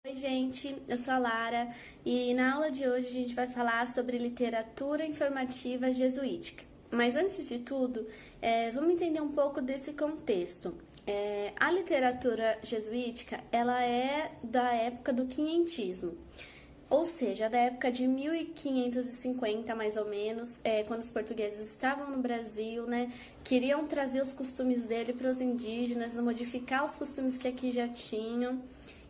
Oi, gente, eu sou a Lara e na aula de hoje a gente vai falar sobre literatura informativa jesuítica. Mas antes de tudo, vamos entender um pouco desse contexto. A literatura jesuítica, ela é da época do quinhentismo, ou seja, da época de 1550 mais ou menos, quando os portugueses estavam no Brasil, né, queriam trazer os costumes dele para os indígenas, modificar os costumes que aqui já tinham.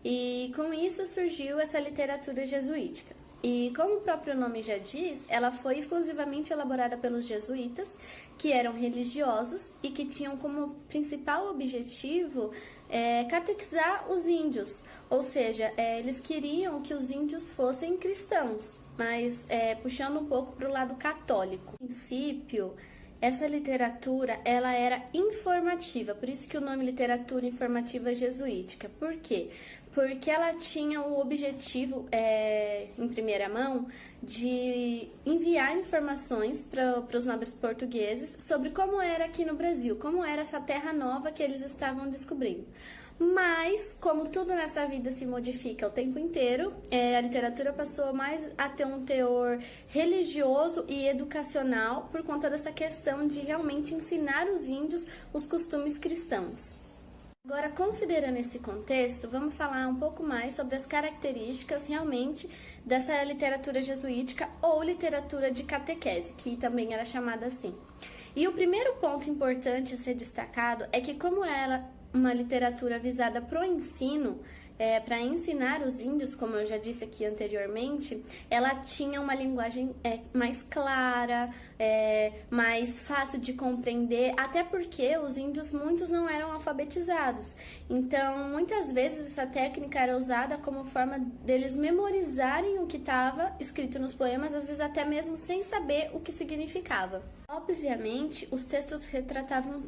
E com isso surgiu essa literatura jesuítica. E como o próprio nome já diz, ela foi exclusivamente elaborada pelos jesuítas, que eram religiosos e que tinham como principal objetivo catequizar os índios. Ou seja, eles queriam que os índios fossem cristãos, mas puxando um pouco para o lado católico. No princípio, essa literatura, ela era informativa, por isso que o nome literatura informativa jesuítica. Por quê? Porque ela tinha o objetivo, em primeira mão, de enviar informações para os nobres portugueses sobre como era aqui no Brasil, como era essa terra nova que eles estavam descobrindo. Mas, como tudo nessa vida se modifica o tempo inteiro, a literatura passou mais a ter um teor religioso e educacional por conta dessa questão de realmente ensinar os índios os costumes cristãos. Agora, considerando esse contexto, vamos falar um pouco mais sobre as características realmente dessa literatura jesuítica ou literatura de catequese, que também era chamada assim. E o primeiro ponto importante a ser destacado é que, como ela uma literatura visada para o ensino, para ensinar os índios, como eu já disse aqui anteriormente, ela tinha uma linguagem mais clara, mais fácil de compreender, até porque os índios muitos não eram alfabetizados. Então, muitas vezes essa técnica era usada como forma deles memorizarem o que estava escrito nos poemas, às vezes até mesmo sem saber o que significava. Obviamente, os textos retratavam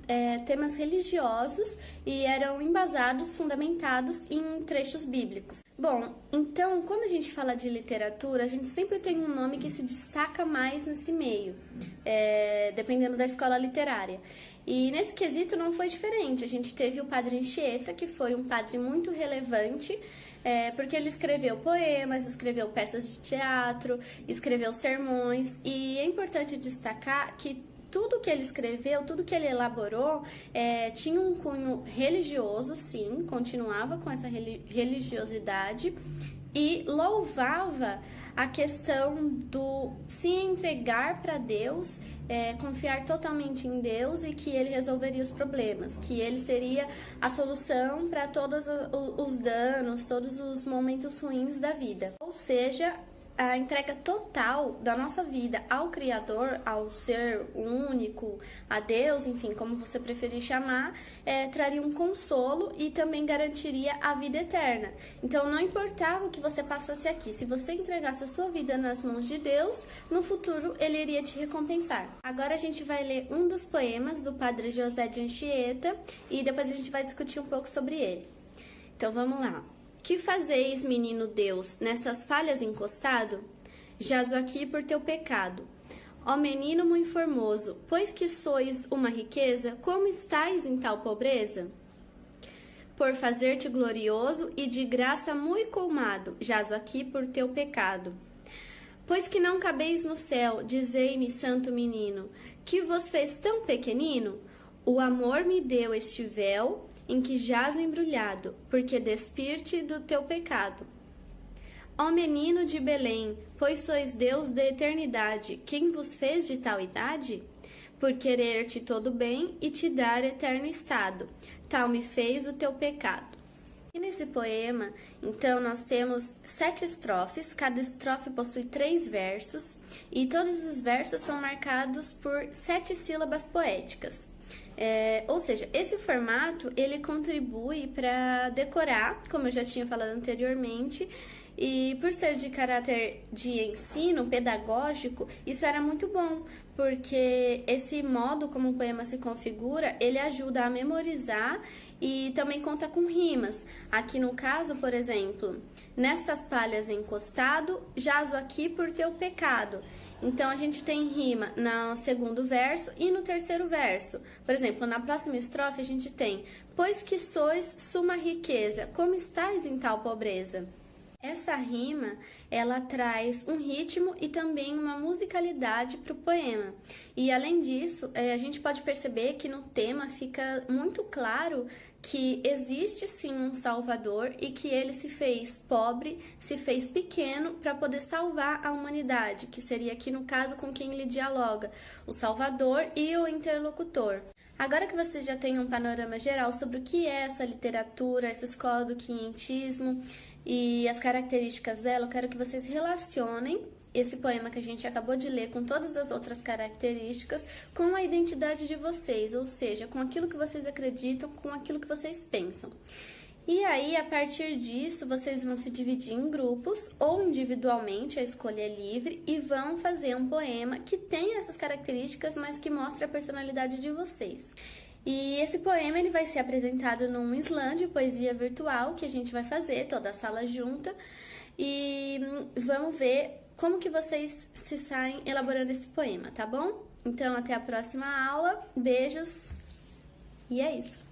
temas religiosos e eram embasados, fundamentados em trechos bíblicos. Bom, então, quando a gente fala de literatura, a gente sempre tem um nome que se destaca mais nesse meio, dependendo da escola literária. E nesse quesito não foi diferente. A gente teve o Padre Anchieta, que foi um padre muito relevante, porque ele escreveu poemas, escreveu peças de teatro, escreveu sermões, e é importante destacar que tudo que ele escreveu, tudo que ele elaborou, tinha um cunho religioso, sim, continuava com essa religiosidade e louvava a questão do se entregar para Deus, confiar totalmente em Deus e que ele resolveria os problemas, que ele seria a solução para todos os danos, todos os momentos ruins da vida. Ou seja, a entrega total da nossa vida ao Criador, ao ser único, a Deus, enfim, como você preferir chamar, traria um consolo e também garantiria a vida eterna. Então, não importava o que você passasse aqui, se você entregasse a sua vida nas mãos de Deus, no futuro ele iria te recompensar. Agora a gente vai ler um dos poemas do Padre José de Anchieta e depois a gente vai discutir um pouco sobre ele. Então, vamos lá. Que fazeis, menino Deus, nestas falhas encostado? Jazo aqui por teu pecado. Ó menino muito formoso, pois que sois uma riqueza, como estais em tal pobreza? Por fazer-te glorioso e de graça muito colmado, jazo aqui por teu pecado. Pois que não cabeis no céu, dizei-me, santo menino, que vos fez tão pequenino? O amor me deu este véu, em que jazo embrulhado, porque despir-te do teu pecado. Ó menino de Belém, pois sois Deus da eternidade, quem vos fez de tal idade? Por querer-te todo bem e te dar eterno estado, tal me fez o teu pecado. E nesse poema, então, nós temos 7 estrofes, cada estrofe possui 3 versos, e todos os versos são marcados por 7 sílabas poéticas. Ou seja, esse formato ele contribui para decorar, como eu já tinha falado anteriormente, e por ser de caráter de ensino pedagógico, isso era muito bom, porque esse modo como o poema se configura, ele ajuda a memorizar e também conta com rimas. Aqui no caso, por exemplo, nestas palhas encostado, jazo aqui por teu pecado. Então, a gente tem rima no segundo verso e no terceiro verso. Por exemplo, na próxima estrofe a gente tem: pois que sois suma riqueza, como estais em tal pobreza? Essa rima, ela traz um ritmo e também uma musicalidade para o poema. E além disso, a gente pode perceber que no tema fica muito claro que existe sim um Salvador e que ele se fez pobre, se fez pequeno para poder salvar a humanidade, que seria aqui no caso com quem ele dialoga, o Salvador e o interlocutor. Agora que você já tem um panorama geral sobre o que é essa literatura, essa escola do quinhentismo e as características dela, eu quero que vocês relacionem esse poema que a gente acabou de ler com todas as outras características com a identidade de vocês, ou seja, com aquilo que vocês acreditam, com aquilo que vocês pensam. E aí, a partir disso, vocês vão se dividir em grupos ou individualmente, a escolha é livre, e vão fazer um poema que tem essas características, mas que mostra a personalidade de vocês. E esse poema ele vai ser apresentado num slam de poesia virtual que a gente vai fazer, toda a sala junta, e vamos ver como que vocês se saem elaborando esse poema, tá bom? Então, até a próxima aula, beijos, e é isso!